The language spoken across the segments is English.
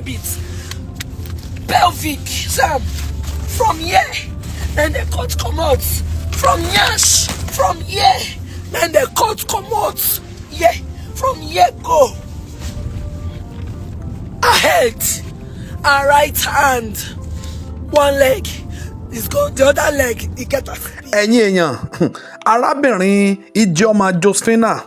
describe it. Pelvic, Sam. From here, then the cut come out. From yash, from here, then the cut come out. Yeah, from here go. Ahead and right hand. One leg is gone, the other leg, he get a... ẹ̀yin èèyàn arábìnrin Ijeoma Josephina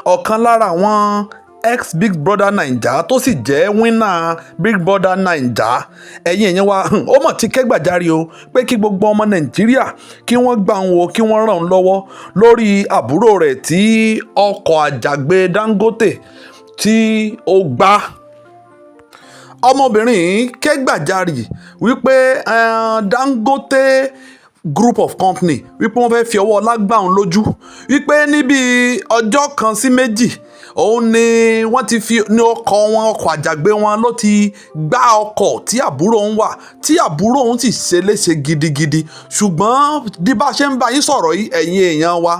ọ̀kan lára àwọn ex Big Brother Naija tó sì jẹ́ winner Big Brother Naija ẹ̀yin èèyàn wa ó mọ̀ ti kẹ́gbàjarì o pé kí gbogbo ọmọ Nàìjíríà kí wọ́n gbà ń wo kí wọ́n ràn án lọ́wọ́ lórí àbúrò rẹ̀ tí ọkọ̀ àjàgbé Dangote tí ó gbá. Ọmọbìnrin kẹ́gbàjarì wípé Dangote group of company wípé wọ́n fẹ́ fi ọwọ́ ọlá gbà òun lójú wípé níbi ọjọ́ kan sí méjì òun ni wọ́n ti fi ní ọkọ̀ àjàgbé wọn ló ti gbá ọkọ̀ tí àbúrò òun wà tí àbúrò òun sì ṣe léṣe gidigidi ṣùgbọ́n bí bá ṣe ń bá yín sọ̀rọ̀ yìí ẹ̀yin èèyàn wa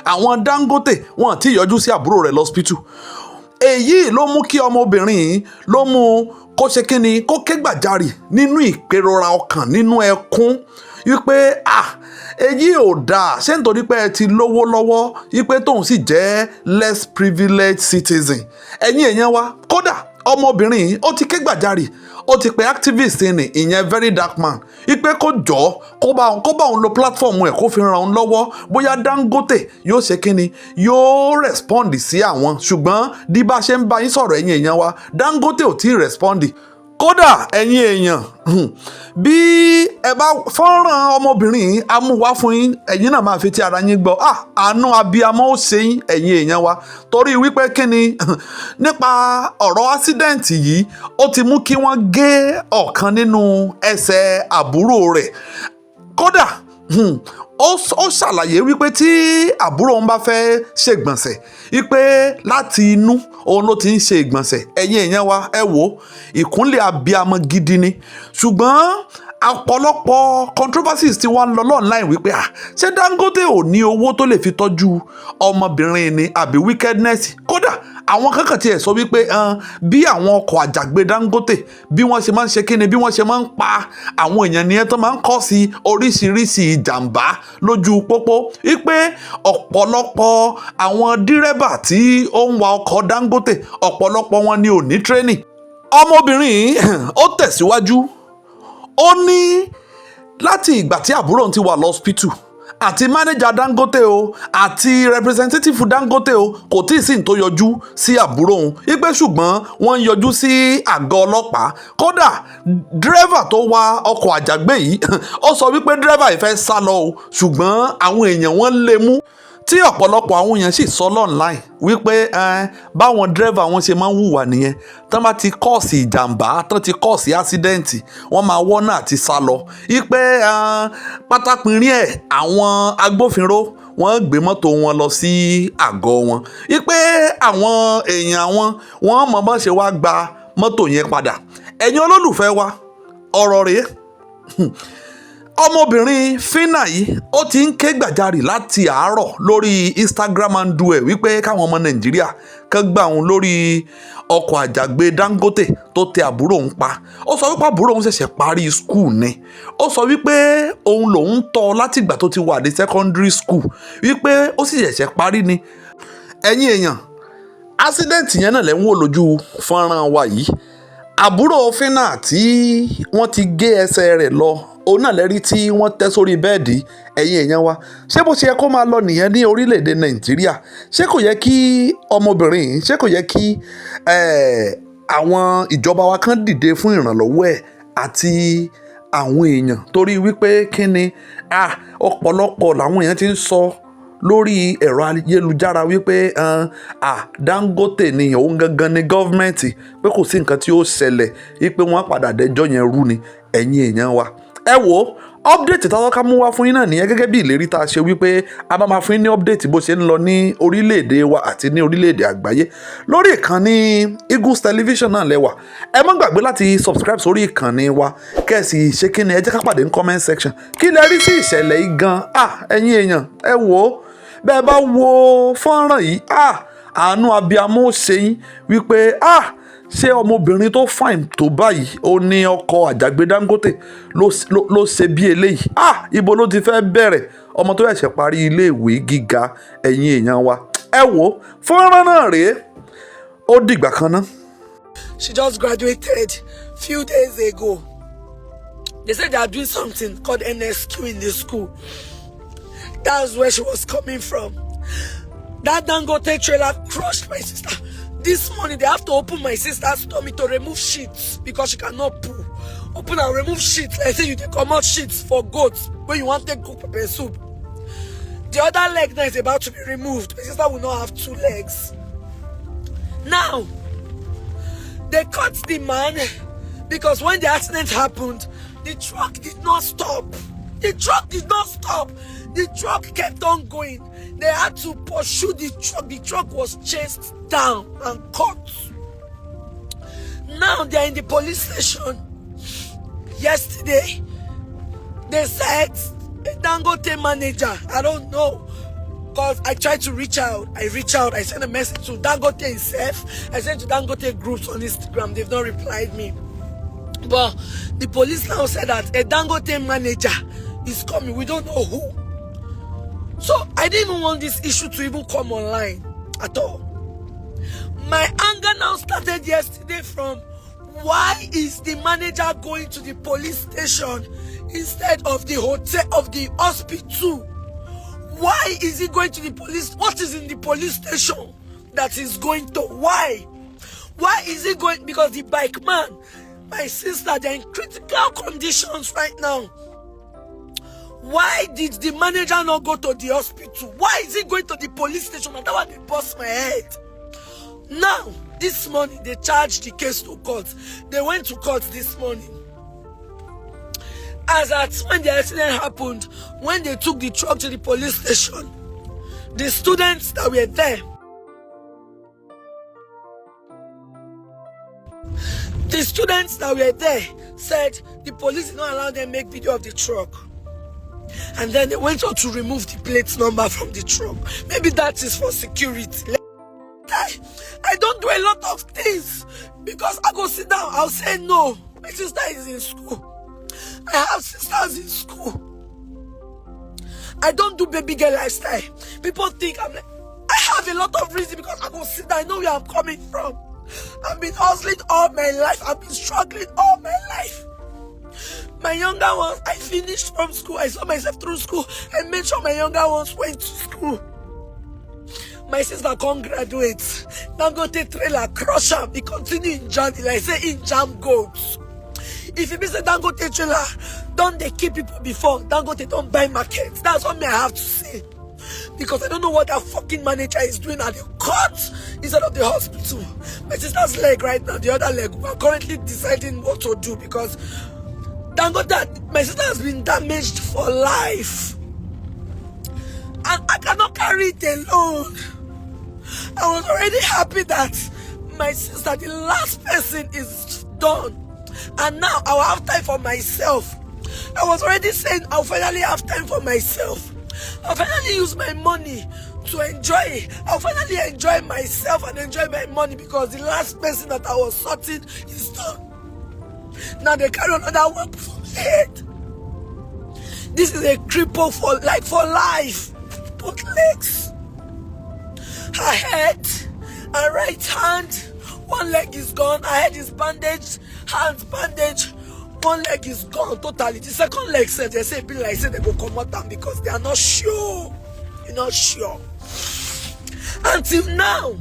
àwọn Dangote wọn ti yọjú sí àbúrò rẹ̀ lọ́sípítù. Èyí ló mú kí ọmọbìnrin ló mú kó ṣe kíni kó kẹ́gbàjarì nínú ìpèrora ọkàn nínú ẹkún wípé èyí ò dáa ṣé nítorí pé ẹ ti lówó lọ́wọ́ wípé tóun sì jẹ́ less privileged citizen. Ẹ̀yin èèyàn wa kódà ọmọbìnrin ó ti kẹ́gbàjarì ó ti pe activist ní ìyẹn very dark man wípé kó jọ kó bá òun lo platform ẹ̀ kó fi ràn òun lọ́wọ́ bóyá Dangote yóò ṣe kíni yóò respond sí àwọn ṣùgbọ́n bí bá ṣe ń bá yín sọ̀rọ̀ ẹ̀yin èèyàn wa Dangote ò tí ì respond. Kódà ẹ̀yin èèyàn bí ẹ bá fọ́nrán ọmọbìnrin amúwá fún yín ẹ̀yin náà máa fi ti ara yín gbọ́ àánú abiyamọ ó ṣe yín ẹ̀yin èèyàn wa torí wípé kíni nípa ọ̀rọ̀ ásídẹ̀ǹtì yìí ó ti mú kí wọ́n gé ọ̀kan nínú ẹsẹ̀ àbúrò rẹ̀. Kódà ó ṣàlàyé wípé tí àbúrò òun bá fẹ́ ṣègbọ̀nsẹ̀ wípé láti inú òun ló ti ń ṣe ìgbọ̀nsẹ̀. Ẹ̀yin èèyàn wa ẹ wò ìkúnlẹ̀ abiyamọ gidi ni ṣùgbọ́n ọ̀pọ̀lọpọ̀ controversies ti wá ń lọ online wípé ṣé Dangote ò ní owó tó lè fi tọ́jú ọmọbìnrin ni àbí wickedness. Kódà àwọn kankan tiẹ̀ sọ wípé bí àwọn ọkọ̀ àjàgbé Dangote bí wọ́n ṣe máa ń ṣe kíni bí wọ́n ṣe máa ń pa àwọn èèyàn nìyẹn tó máa ń kọ́ sí oríṣiríṣi ìjàmbá lójú pópó wípé ọ̀pọ̀lọpọ̀ àwọn dírẹ́bà tí ó ń wa ọkọ̀ Dangote ọ̀pọ̀lọpọ̀ wọn ni ò ní training. Ọmọbìnrin ó tẹ̀síwájú ó ní láti ìgbà tí àbúrò òun ti wà lọ́sípítù àti manager Dangote o àti representative Dangote o kò tí ì sí tó yọjú sí àbúrò òun wípé ṣùgbọ́n wọ́n ń yọjú sí àgọ́ ọlọ́pàá. Kódà dírẹ́fà tó wa ọkọ̀ àjàgbé yìí ó sọ wípé dírẹ́fà yìí fẹ́ sá lọ o ṣùgbọ́n àwọn èèyàn wọ́n lé mú tí ọ̀pọ̀lọpọ̀ àwọn èèyàn sì sọ online wípé báwọn dírẹ́fà wọn ṣe máa ń hùwà nìyẹn tán bá ti kọ́ọ̀sì ìjàmbá tán ti kọ́ọ̀sì ásídẹ́ǹtì wọ́n máa wọ́nà àti sá lọ wípé pátápínrín ẹ̀ àwọn agbófinró wọ́n gbé mọ́tò wọn lọ sí àgọ́ wọn wípé àwọn èèyàn wọ́n mọ̀ bọ́n ṣe wá gba mọ́tò yẹn padà. Ẹ̀yin olólùfẹ́ wa ọ̀rọ̀ rèé ọmọbìnrin Phyna'S yìí ó ti ń ké gbàjarì láti àárọ̀ lórí Instagram handle ẹ̀ wípé káwọn ọmọ Nàìjíríà kan gbà òun lórí ọkọ̀ àjàgbé Dangote tó tẹ àbúrò òun pa. Ó sọ wípé àbúrò òun ṣẹ̀ṣẹ̀ parí school ni ó sọ wípé òun lòun tọ́ látìgbà tó ti wà ní secondary school wípé ó sì ṣẹ̀ṣẹ̀ parí ni. Ẹ̀yin èèyàn accident yẹn náà lẹ́ ń wò lójú fọ́nrán wa yìí àbúrò Phyna'S tí wọ́n ti gé ẹsẹ̀ rẹ̀ lọ òun náà lẹ́rí tí wọ́n tẹ́ sórí bẹ́ẹ̀dì. Ẹ̀yin èèyàn wa ṣé bó ṣe yẹ kó máa lọ nìyẹn ní orílẹ̀-èdè Nàìjíríà ṣé kò yẹ kí ọmọbìnrin ṣé kò yẹ kí àwọn ìjọba wa kan dìde fún ìrànlọ́wọ́ ẹ̀ àti àwọn èèyàn torí wípé kí ni ọ̀pọ̀lọpọ̀ làwọn èèyàn ti ń sọ lórí ẹ̀rọ ayélujára wípé Dangote ni òun gangan ni gọ́ọ̀mẹ̀ntì pé kò sí nǹkan tí ó ṣẹlẹ̀ wípé wọ́n padà dẹjọ́ yẹn rú ni. Ẹ̀yin èèyàn wa ẹ wo update táwọn ká mú wá fún yín náà nìyẹn gẹ́gẹ́ bí ìlérí tá a ṣe wípé a máa fún yín ní update bó ṣe ń lọ ní orílẹ̀-èdè wa àti ní orílẹ̀-èdè àgbáyé lórí ìkànnì Eagles Television náà lẹ́wà. Ẹ má gbàgbé láti subscribe sórí ìkànnì wa kẹ́ẹ̀sì ṣe kí ni ẹ jẹ́ ká pàdé ní comment section kí lẹ rí sí ìṣẹ̀lẹ̀ yìí gan. Ẹ̀yin èèyàn ẹ wò bẹ́ẹ̀ bá wo fọ́nrán yìí àánú abiyamọ ó ṣe yín wípé ṣé ọmọbìnrin tó fine tó báyìí ó ní ọkọ àjàgbé Dangote ló ṣe bí eléyìí? Ibo ló ti fẹ́ bẹ̀rẹ̀? ọmọ tó ṣẹ̀ṣẹ̀ parí iléèwé gíga, ẹ̀yin èèyàn wa ẹ wò fọ́nrán náà rèé, ó dìgbà kan ná. She just graduated few days ago. They said they are doing something called NSQ in the school. That's where she was coming from. That Dangote trailer crushed my sister. This morning they have to open my sister's tummy to remove sheets because she cannot poo. Open and remove sheets. Like say you take come out sheets for goats when you want to cook pepper soup. The other leg now is about to be removed. My sister will not have 2 legs. Now, they caught the man because when the accident happened, the truck did not stop. The truck did not stop. The truck kept on going. They had to pursue the truck. The truck was chased down and caught. Now they are in the police station. Yesterday, they said a Dangote manager, I don't know, because I tried to reach out. I sent a message to Dangote himself. I sent to Dangote groups on Instagram. They've not replied me. But the police now said that a Dangote manager is coming. We don't know who. So I didn't even want this issue to even come online at all. My anger now started yesterday from why is the manager going to the police station instead of the hotel, of the hospital? Why is he going to the police? What is in the police station that he's going to? Why? Why is he going? Because the bike man, my sister, they're in critical conditions right now. Why did the manager not go to the hospital? Why is he going to the police station? And that one, they bust my head. Now, this morning, they charged the case to court. They went to court this morning. As at when the accident happened, when they took the truck to the police station, the students that were there, said the police did not allow them to make video of the truck. And then they went on to remove the plate number from the truck. Maybe that is for security. I don't do a lot of things because I go sit down, I'll say no. My sister is in school. I have sisters in school. I don't do baby girl lifestyle. People think I have a lot of reasons because I go sit down, I know where I'm coming from. I've been hustling all my life. I've been struggling all my life. My younger ones, I finished from school. I saw myself through school. I made sure my younger ones went to school. My sister can't graduate. Dangote trailer crush her. He continue in journey. Like I say, in jam goats. If you miss a Dangote trailer, don't they keep people before? Dangote don't buy markets. That's what me I have to say. Because I don't know what that fucking manager is doing at the court instead of the hospital. My sister's leg right now, the other leg, we are currently deciding what to do because Dangote, my sister has been damaged for life. And I cannot carry it alone. I was already happy that my sister, the last person, is done. And now I will have time for myself. I was already saying I'll finally have time for myself. I'll finally use my money to enjoy. I'll finally enjoy myself and enjoy my money because the last person that I was sorting is done. Now they carry another one from head. This is a cripple for life. Both legs. Her head, her right hand, one leg is gone. Her head is bandaged, hands bandaged. One leg is gone totally. The second leg said they say be like say they go come out down because they are not sure. You're not sure. Until now,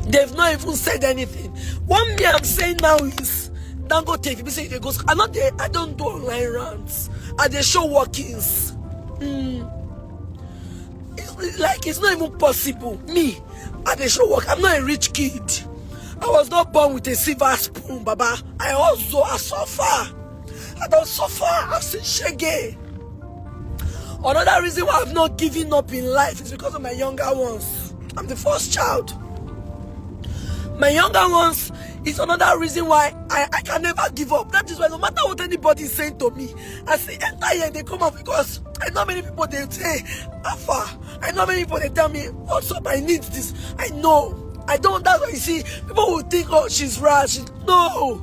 they've not even said anything. One me I'm saying now is Dangote, if you say they go, I don't do online rants. I they show workings. It's not even possible. Me, I they show work. I'm not a rich kid. I was not born with a silver spoon, Baba. I suffer. I don't suffer. I've seen shege. Another reason why I've not given up in life is because of my younger ones. I'm the first child. My younger ones is another reason why I can never give up. That is why no matter what anybody is saying to me, I say enter here, they come up because I know many people they say, Alpha. I know many people they tell me, what's up, I need this. I know I don't, that's why you see, people will think, oh, she's rash. No.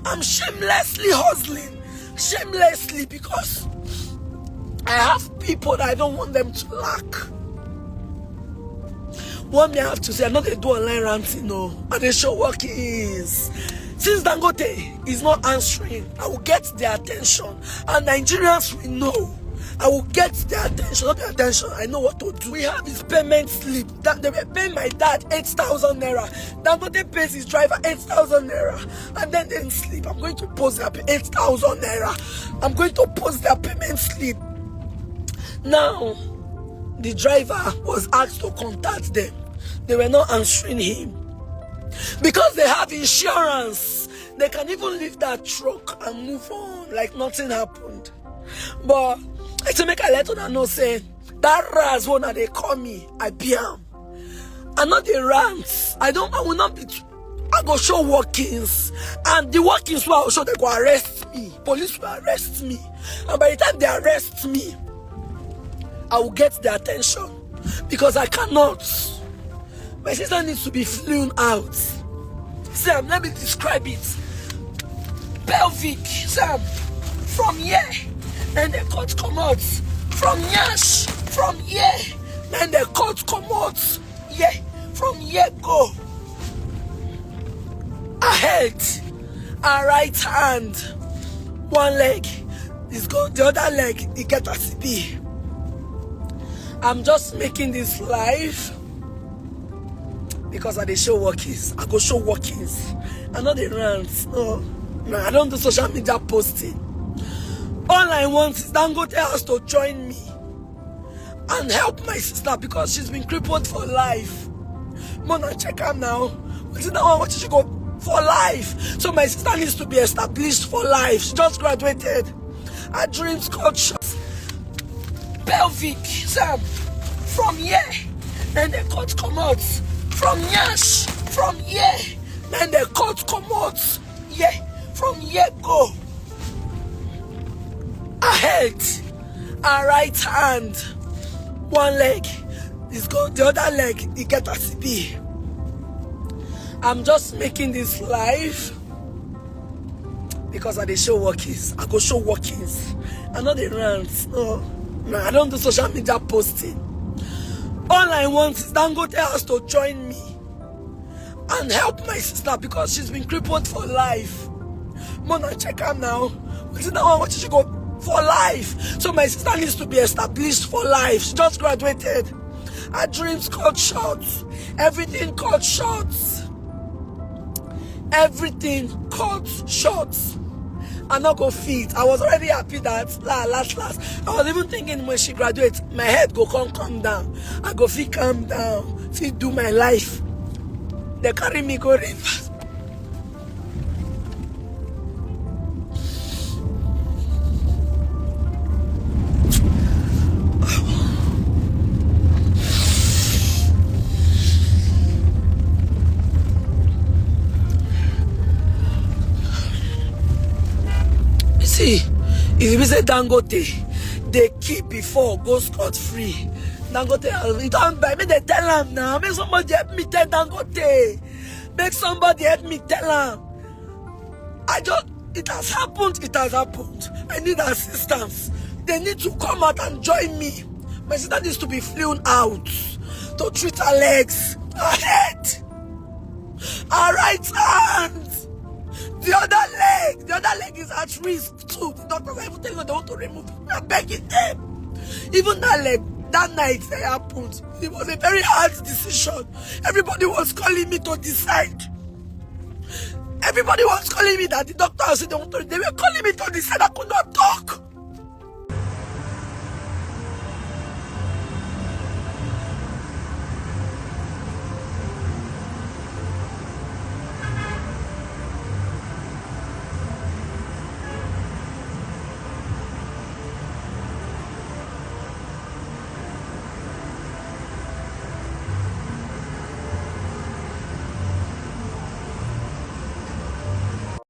I'm shamelessly hustling. Shamelessly, because I have people that I don't want them to lack. What may I have to say? I'm not going to do online ranting, no. And they show what it is. Since Dangote is not answering, I will get their attention. And Nigerians will know. I will get their attention, not their attention. I know what to do. We have his payment slip. They were paying my dad 8,000 naira. Dangote pays his driver 8,000 naira. And then they sleep. I'm going to post their 8,000 naira. I'm going to post their payment slip. Now, the driver was asked to contact them. They were not answering him. Because they have insurance, they can even leave that truck and move on like nothing happened. But I to make a let on know say that ras one that they call me, I be am. I'm not the rants. I will not be. I go show workings, and the workings will also they go arrest me. Police will arrest me, and by the time they arrest me, I will get their attention because I cannot. My sister needs to be flown out. Sam, let me describe it. Pelvic, Sam, from here, and the cut come out. From Yash, from here, and the cut come out. Yeah, from here go. Ahead, and right hand. One leg is gone, the other leg, it get a CB. I'm just making this live because I dey show workings. I go show workings. I know the rants. No, I don't do social media posting. All I want is Dangote has to join me and help my sister because she's been crippled for life. Mona, check her now. What she go for life? So my sister needs to be established for life. She just graduated. Her dreams cut short. Pelvic, Sam, from here, and the cut come out. From Yash, from here, and the cut come out. Yeah, from here go. Ahead, and right hand. One leg is gone, the other leg, it get a CB. I'm just making this live because I dey show workings. I go show workings. I know the rants. No, I don't do social media posting. All I want is Dangote has to join me and help my sister because she's been crippled for life. Mona, check her now. What she go for life? So my sister needs to be established for life. She just graduated. Her dreams cut short. Everything cut short. Everything cut short. I'm not go fit. I was already happy that last. I was even thinking when she graduates, my head go calm down. I go fit calm down, fit do my life. They carry me go rivers. See, if you say Dangote, they keep before go scot free. Dangote, you don't buy me. They tell him now. Make somebody help me tell Dangote. Make somebody help me tell him. It has happened. It has happened. I need assistance. They need to come out and join me. My sister needs to be flown out to treat her legs, her head, her right hand. The other leg is at risk too. The doctors are even telling them they want to remove it. I'm begging them. Even that leg, that night that happened, it was a very hard decision. Everybody was calling me to decide. Everybody was calling me that the doctor said they were calling me to decide. I could not talk.